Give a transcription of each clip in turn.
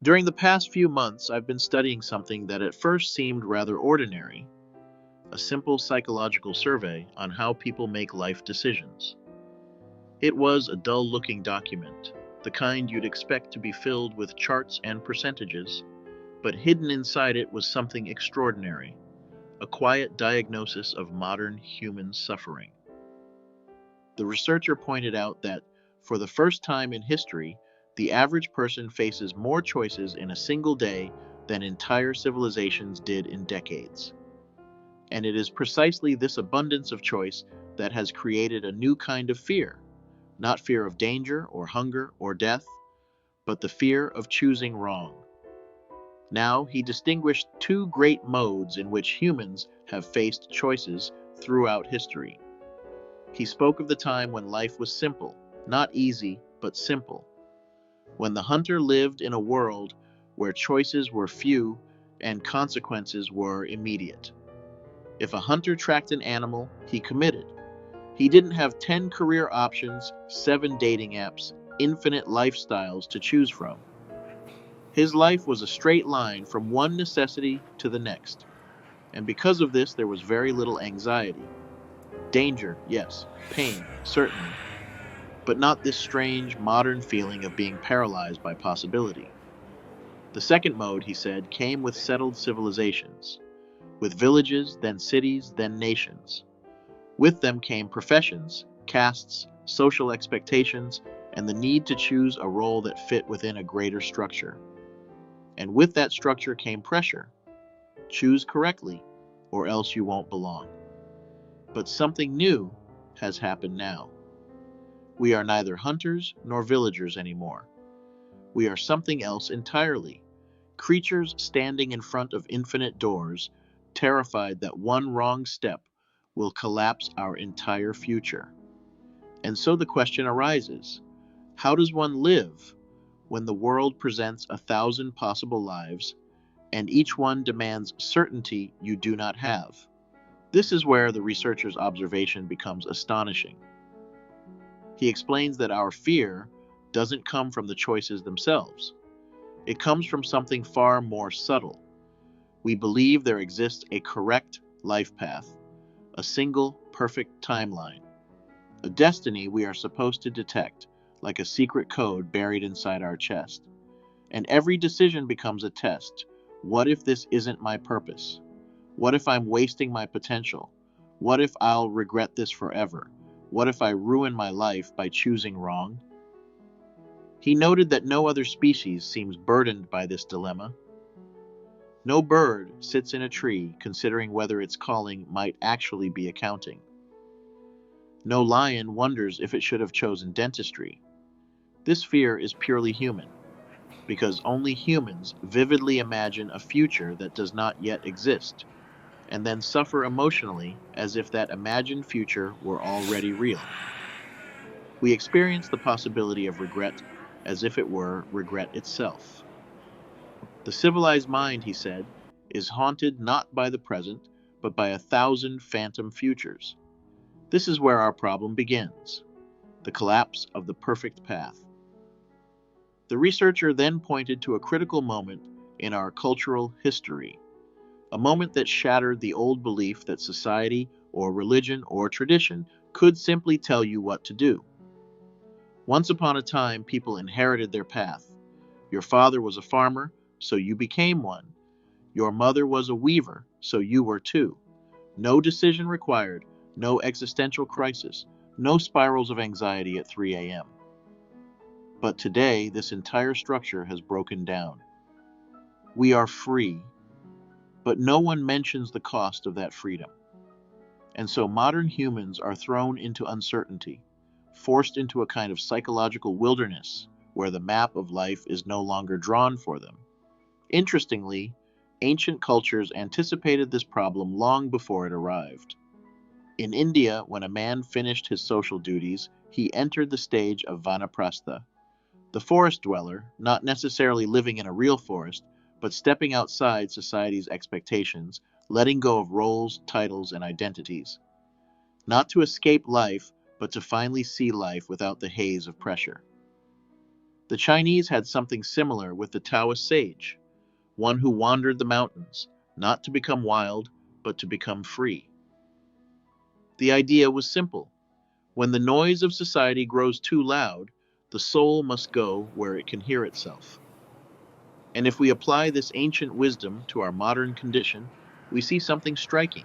During the past few months, I've been studying something that at first seemed rather ordinary, a simple psychological survey on how people make life decisions. It was a dull-looking document, the kind you'd expect to be filled with charts and percentages, but hidden inside it was something extraordinary, a quiet diagnosis of modern human suffering. The researcher pointed out that, for the first time in history, the average person faces more choices in a single day than entire civilizations did in decades. And it is precisely this abundance of choice that has created a new kind of fear, not fear of danger or hunger or death, but the fear of choosing wrong. Now, he distinguished two great modes in which humans have faced choices throughout history. He spoke of the time when life was simple, not easy, but simple, when the hunter lived in a world where choices were few and consequences were immediate. If a hunter tracked an animal, he committed. He didn't have 10 career options, 7 dating apps, infinite lifestyles to choose from. His life was a straight line from one necessity to the next, and because of this, there was very little anxiety. Danger, yes, pain, certainly, but not this strange, modern feeling of being paralyzed by possibility. The second mode, he said, came with settled civilizations, with villages, then cities, then nations. With them came professions, castes, social expectations, and the need to choose a role that fit within a greater structure. And with that structure came pressure. Choose correctly, or else you won't belong. But something new has happened now. We are neither hunters nor villagers anymore. We are something else entirely. Creatures standing in front of infinite doors, terrified that one wrong step will collapse our entire future. And so the question arises, how does one live when the world presents 1,000 possible lives and each one demands certainty you do not have? This is where the researcher's observation becomes astonishing. He explains that our fear doesn't come from the choices themselves. It comes from something far more subtle. We believe there exists a correct life path, a single, perfect timeline, a destiny we are supposed to detect, like a secret code buried inside our chest. And every decision becomes a test. What if this isn't my purpose? What if I'm wasting my potential? What if I'll regret this forever? What if I ruin my life by choosing wrong? He noted that no other species seems burdened by this dilemma. No bird sits in a tree considering whether its calling might actually be accounting. No lion wonders if it should have chosen dentistry. This fear is purely human, because only humans vividly imagine a future that does not yet exist, and then suffer emotionally as if that imagined future were already real. We experience the possibility of regret as if it were regret itself. The civilized mind, he said, is haunted not by the present, but by 1,000 phantom futures. This is where our problem begins, the collapse of the perfect path. The researcher then pointed to a critical moment in our cultural history, a moment that shattered the old belief that society or religion or tradition could simply tell you what to do. Once upon a time, people inherited their path. Your father was a farmer, so you became one. Your mother was a weaver, so you were too. No decision required, no existential crisis, no spirals of anxiety at 3 a.m. But today, this entire structure has broken down. We are free, but no one mentions the cost of that freedom. And so modern humans are thrown into uncertainty, forced into a kind of psychological wilderness where the map of life is no longer drawn for them. Interestingly, ancient cultures anticipated this problem long before it arrived. In India, when a man finished his social duties, he entered the stage of vanaprastha, the forest dweller, not necessarily living in a real forest, but stepping outside society's expectations, letting go of roles, titles, and identities. Not to escape life, but to finally see life without the haze of pressure. The Chinese had something similar with the Taoist sage, one who wandered the mountains, not to become wild, but to become free. The idea was simple. When the noise of society grows too loud, the soul must go where it can hear itself. And if we apply this ancient wisdom to our modern condition, we see something striking.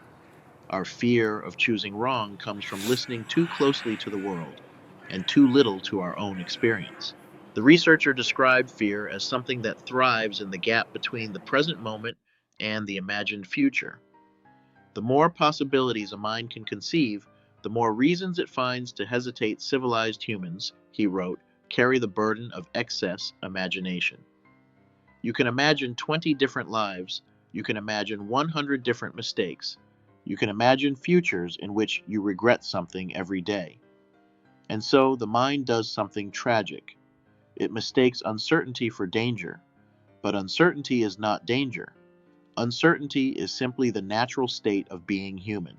Our fear of choosing wrong comes from listening too closely to the world and too little to our own experience. The researcher described fear as something that thrives in the gap between the present moment and the imagined future. The more possibilities a mind can conceive, the more reasons it finds to hesitate. Civilized humans, he wrote, carry the burden of excess imagination. You can imagine 20 different lives, you can imagine 100 different mistakes, you can imagine futures in which you regret something every day. And so the mind does something tragic. It mistakes uncertainty for danger, but uncertainty is not danger. Uncertainty is simply the natural state of being human,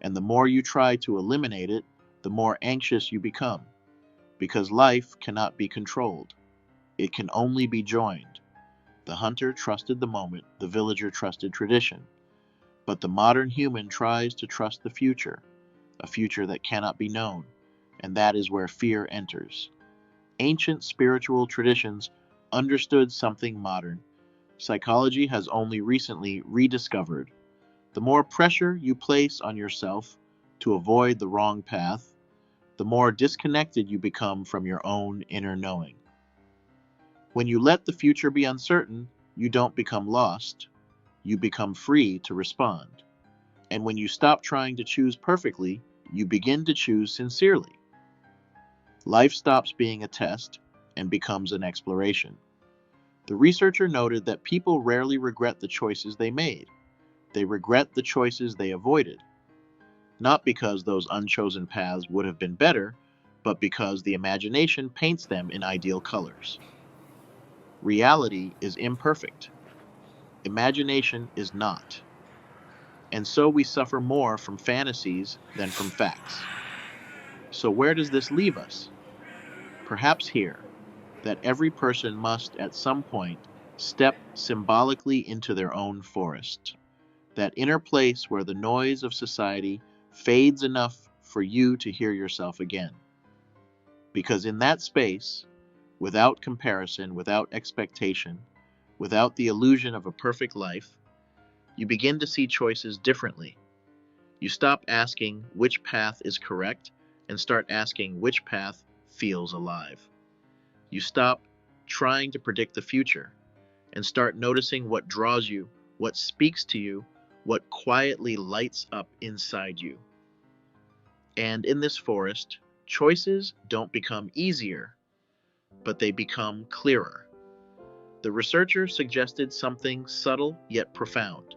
and the more you try to eliminate it, the more anxious you become, because life cannot be controlled. It can only be joined. The hunter trusted the moment, the villager trusted tradition, but the modern human tries to trust the future, a future that cannot be known, and that is where fear enters. Ancient spiritual traditions understood something modern psychology has only recently rediscovered. The more pressure you place on yourself to avoid the wrong path, the more disconnected you become from your own inner knowing. When you let the future be uncertain, you don't become lost, you become free to respond. And when you stop trying to choose perfectly, you begin to choose sincerely. Life stops being a test and becomes an exploration. The researcher noted that people rarely regret the choices they made. They regret the choices they avoided, not because those unchosen paths would have been better, but because the imagination paints them in ideal colors. Reality is imperfect. Imagination is not. And so we suffer more from fantasies than from facts. So where does this leave us? Perhaps here, that every person must at some point step symbolically into their own forest, that inner place where the noise of society fades enough for you to hear yourself again. Because in that space, without comparison, without expectation, without the illusion of a perfect life, you begin to see choices differently. You stop asking which path is correct and start asking which path feels alive. You stop trying to predict the future and start noticing what draws you, what speaks to you, what quietly lights up inside you. And in this forest, choices don't become easier, but they become clearer. The researcher suggested something subtle yet profound,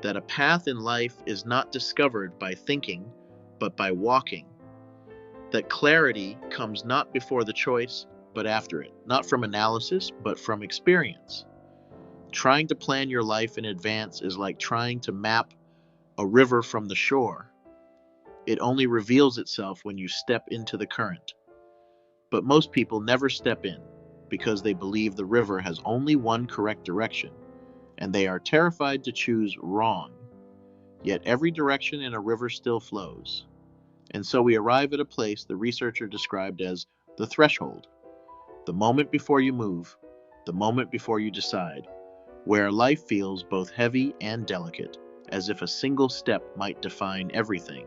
that a path in life is not discovered by thinking, but by walking. That clarity comes not before the choice, but after it, not from analysis, but from experience. Trying to plan your life in advance is like trying to map a river from the shore. It only reveals itself when you step into the current. But most people never step in because they believe the river has only one correct direction, and they are terrified to choose wrong. Yet every direction in a river still flows. And so we arrive at a place the researcher described as the threshold, the moment before you move, the moment before you decide, where life feels both heavy and delicate, as if a single step might define everything.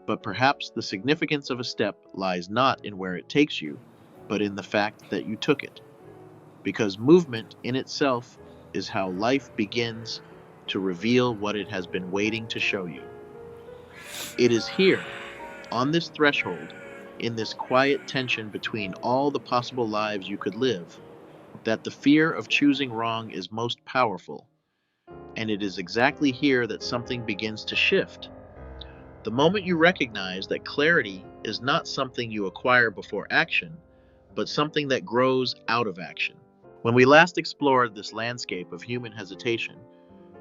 But perhaps the significance of a step lies not in where it takes you, but in the fact that you took it. Because movement in itself is how life begins to reveal what it has been waiting to show you. It is here, on this threshold, in this quiet tension between all the possible lives you could live, that the fear of choosing wrong is most powerful. And it is exactly here that something begins to shift. The moment you recognize that clarity is not something you acquire before action, but something that grows out of action. When we last explored this landscape of human hesitation,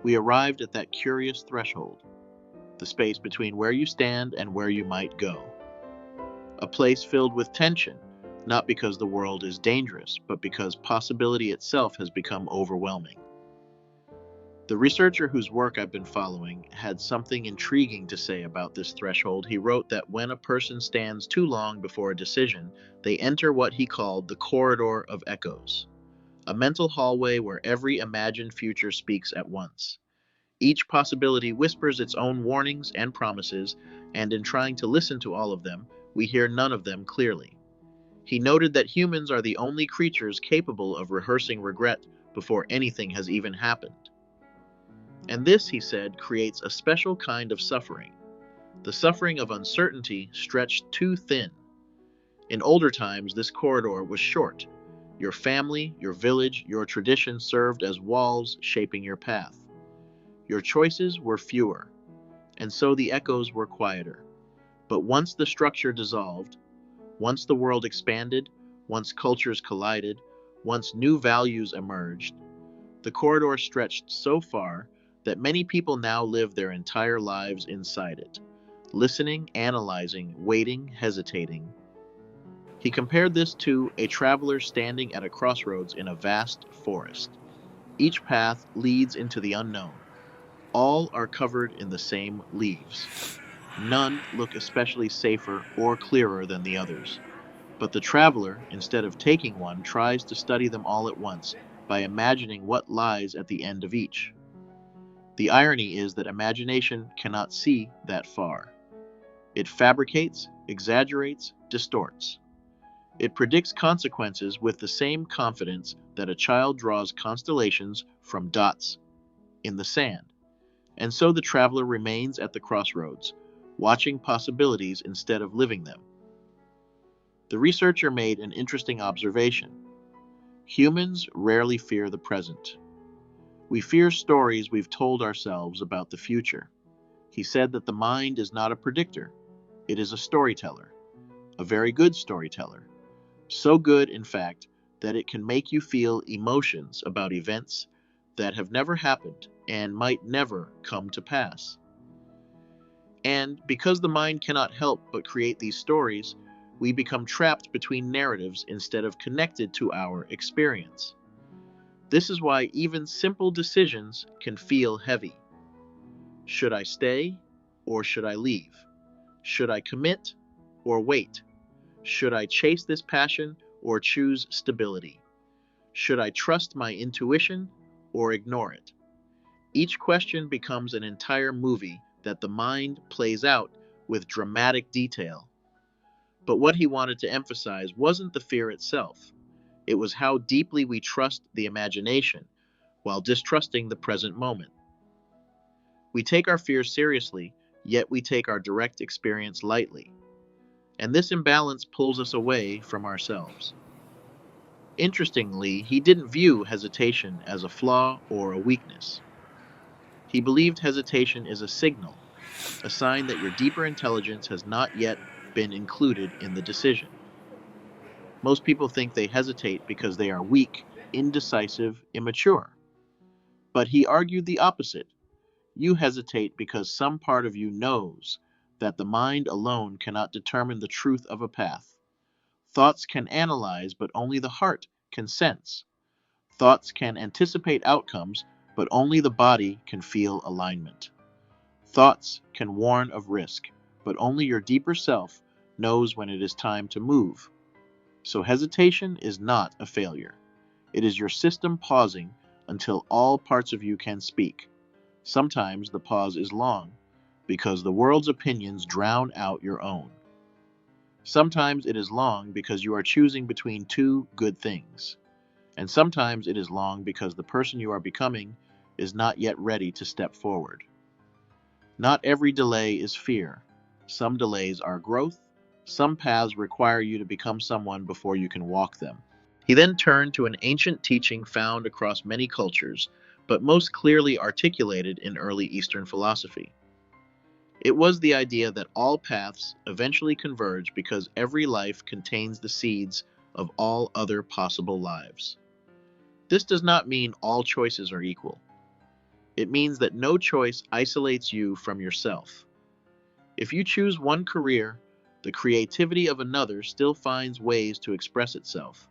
we arrived at that curious threshold, the space between where you stand and where you might go. A place filled with tension, not because the world is dangerous, but because possibility itself has become overwhelming. The researcher whose work I've been following had something intriguing to say about this threshold. He wrote that when a person stands too long before a decision, they enter what he called the corridor of echoes, a mental hallway where every imagined future speaks at once. Each possibility whispers its own warnings and promises, and in trying to listen to all of them, we hear none of them clearly. He noted that humans are the only creatures capable of rehearsing regret before anything has even happened. And this, he said, creates a special kind of suffering, the suffering of uncertainty stretched too thin. In older times, this corridor was short. Your family, your village, your tradition served as walls shaping your path. Your choices were fewer, and so the echoes were quieter. But once the structure dissolved, once the world expanded, once cultures collided, once new values emerged, the corridor stretched so far that many people now live their entire lives inside it, listening, analyzing, waiting, hesitating. He compared this to a traveler standing at a crossroads in a vast forest. Each path leads into the unknown. All are covered in the same leaves. None look especially safer or clearer than the others. But the traveler, instead of taking one, tries to study them all at once by imagining what lies at the end of each. The irony is that imagination cannot see that far. It fabricates, exaggerates, distorts. It predicts consequences with the same confidence that a child draws constellations from dots in the sand. And so the traveler remains at the crossroads, watching possibilities instead of living them. The researcher made an interesting observation. Humans rarely fear the present. We fear stories we've told ourselves about the future. He said that the mind is not a predictor, it is a storyteller, a very good storyteller. So good, in fact, that it can make you feel emotions about events that have never happened and might never come to pass. And because the mind cannot help but create these stories, we become trapped between narratives instead of connected to our experience. This is why even simple decisions can feel heavy. Should I stay or should I leave? Should I commit or wait? Should I chase this passion or choose stability? Should I trust my intuition or ignore it? Each question becomes an entire movie that the mind plays out with dramatic detail. But what he wanted to emphasize wasn't the fear itself. It was how deeply we trust the imagination while distrusting the present moment. We take our fears seriously, yet we take our direct experience lightly. And this imbalance pulls us away from ourselves. Interestingly, he didn't view hesitation as a flaw or a weakness. He believed hesitation is a signal, a sign that your deeper intelligence has not yet been included in the decision. Most people think they hesitate because they are weak, indecisive, immature. But he argued the opposite. You hesitate because some part of you knows that the mind alone cannot determine the truth of a path. Thoughts can analyze, but only the heart can sense. Thoughts can anticipate outcomes, but only the body can feel alignment. Thoughts can warn of risk, but only your deeper self knows when it is time to move. So hesitation is not a failure. It is your system pausing until all parts of you can speak. Sometimes the pause is long, because the world's opinions drown out your own. Sometimes it is long because you are choosing between two good things. And sometimes it is long because the person you are becoming is not yet ready to step forward. Not every delay is fear. Some delays are growth. Some paths require you to become someone before you can walk them. He then turned to an ancient teaching found across many cultures, but most clearly articulated in early Eastern philosophy. It was the idea that all paths eventually converge because every life contains the seeds of all other possible lives. This does not mean all choices are equal. It means that no choice isolates you from yourself. If you choose one career, The creativity of another still finds ways to express itself.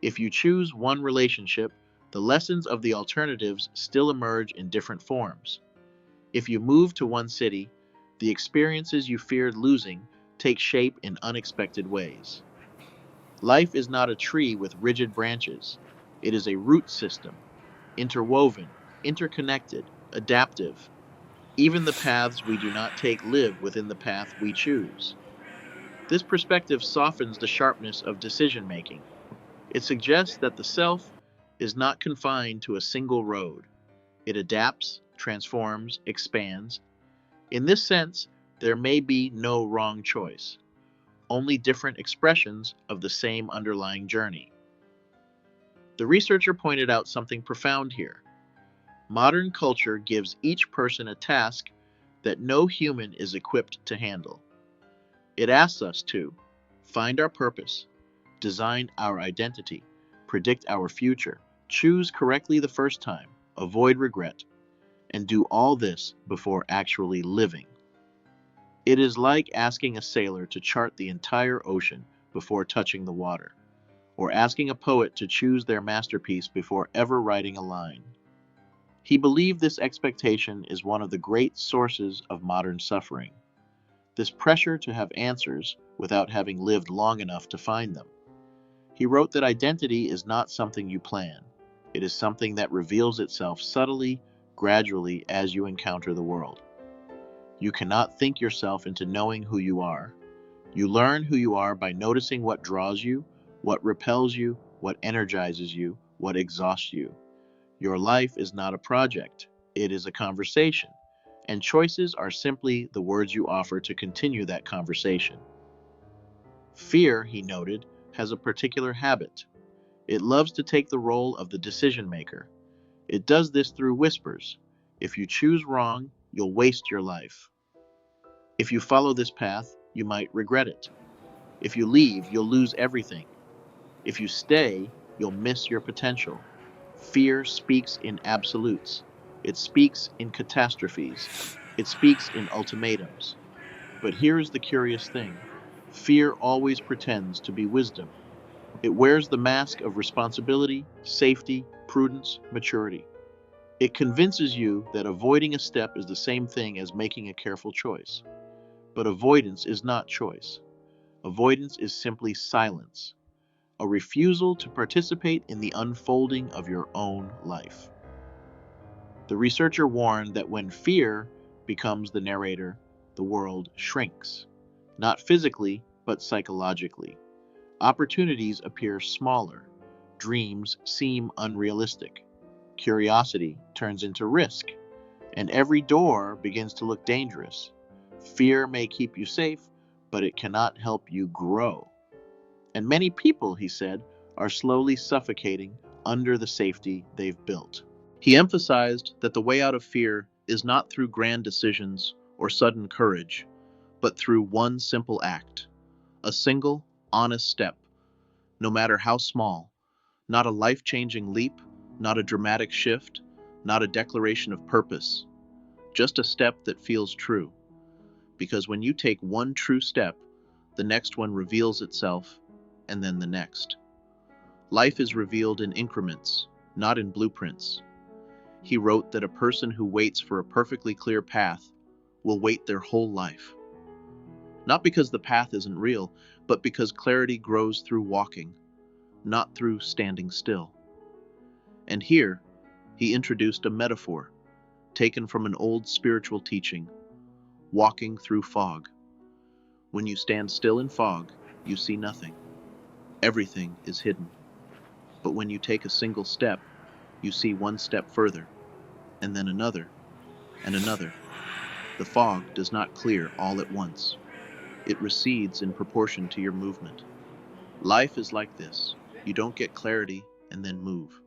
If you choose one relationship, the lessons of the alternatives still emerge in different forms. If you move to one city, the experiences you feared losing take shape in unexpected ways. Life is not a tree with rigid branches. It is a root system, interwoven, interconnected, adaptive. Even the paths we do not take live within the path we choose. This perspective softens the sharpness of decision making. It suggests that the self is not confined to a single road. It adapts, transforms, expands. In this sense, there may be no wrong choice, only different expressions of the same underlying journey. The researcher pointed out something profound here. Modern culture gives each person a task that no human is equipped to handle. It asks us to find our purpose, design our identity, predict our future, choose correctly the first time, avoid regret, and do all this before actually living. It is like asking a sailor to chart the entire ocean before touching the water, or asking a poet to choose their masterpiece before ever writing a line. He believed this expectation is one of the great sources of modern suffering, this pressure to have answers without having lived long enough to find them. He wrote that identity is not something you plan. It is something that reveals itself subtly, gradually as you encounter the world. You cannot think yourself into knowing who you are. You learn who you are by noticing what draws you, what repels you, what energizes you, what exhausts you. Your life is not a project, it is a conversation, and choices are simply the words you offer to continue that conversation. Fear, he noted, has a particular habit. It loves to take the role of the decision maker. It does this through whispers. If you choose wrong, you'll waste your life. If you follow this path, you might regret it. If you leave, you'll lose everything. If you stay, you'll miss your potential. Fear speaks in absolutes. It speaks in catastrophes. It speaks in ultimatums. But here is the curious thing. Fear always pretends to be wisdom. It wears the mask of responsibility, safety, prudence, maturity. It convinces you that avoiding a step is the same thing as making a careful choice. But avoidance is not choice. Avoidance is simply silence, a refusal to participate in the unfolding of your own life. The researcher warned that when fear becomes the narrator, the world shrinks, not physically, but psychologically. Opportunities appear smaller, dreams seem unrealistic, curiosity turns into risk, and every door begins to look dangerous. Fear may keep you safe, but it cannot help you grow. And many people, he said, are slowly suffocating under the safety they've built. He emphasized that the way out of fear is not through grand decisions or sudden courage, but through one simple act, a single, honest step, no matter how small, not a life-changing leap, not a dramatic shift, not a declaration of purpose, just a step that feels true. Because when you take one true step, the next one reveals itself, and then the next. Life is revealed in increments, not in blueprints. He wrote that a person who waits for a perfectly clear path will wait their whole life. Not because the path isn't real, but because clarity grows through walking, not through standing still. And here, he introduced a metaphor taken from an old spiritual teaching, walking through fog. When you stand still in fog, you see nothing. Everything is hidden. But when you take a single step, you see one step further, and then another, and another. The fog does not clear all at once. It recedes in proportion to your movement. Life is like this. You don't get clarity and then move.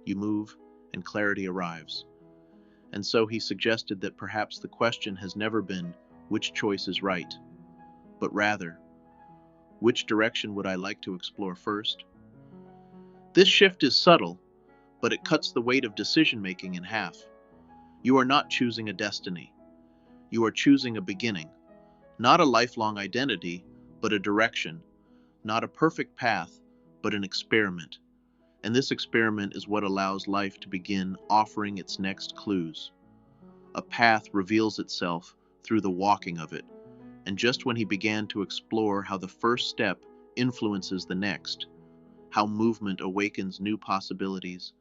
You move, and clarity arrives. And so he suggested that perhaps the question has never been, which choice is right, but rather, which direction would I like to explore first? This shift is subtle, but it cuts the weight of decision-making in half. You are not choosing a destiny. You are choosing a beginning, Not a lifelong identity, but a direction. Not a perfect path, but an experiment. And this experiment is what allows life to begin offering its next clues. A path reveals itself through the walking of it, and just when he began to explore how the first step influences the next, how movement awakens new possibilities,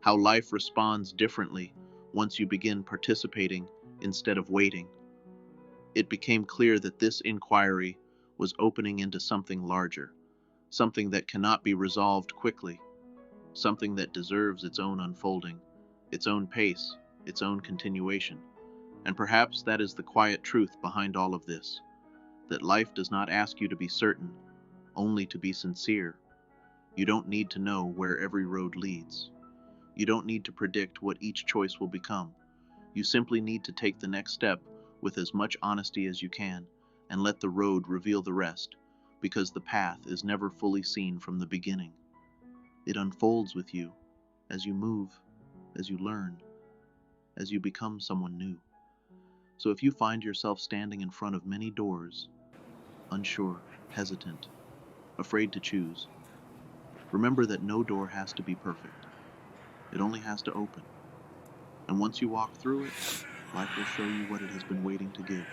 how life responds differently once you begin participating instead of waiting, it became clear that this inquiry was opening into something larger, something that cannot be resolved quickly, something that deserves its own unfolding, its own pace, its own continuation. And perhaps that is the quiet truth behind all of this, that life does not ask you to be certain, only to be sincere. You don't need to know where every road leads. You don't need to predict what each choice will become. You simply need to take the next step with as much honesty as you can and let the road reveal the rest, because the path is never fully seen from the beginning. It unfolds with you as you move, as you learn, as you become someone new. So if you find yourself standing in front of many doors, unsure, hesitant, afraid to choose, remember that no door has to be perfect. It only has to open. And once you walk through it, life will show you what it has been waiting to give.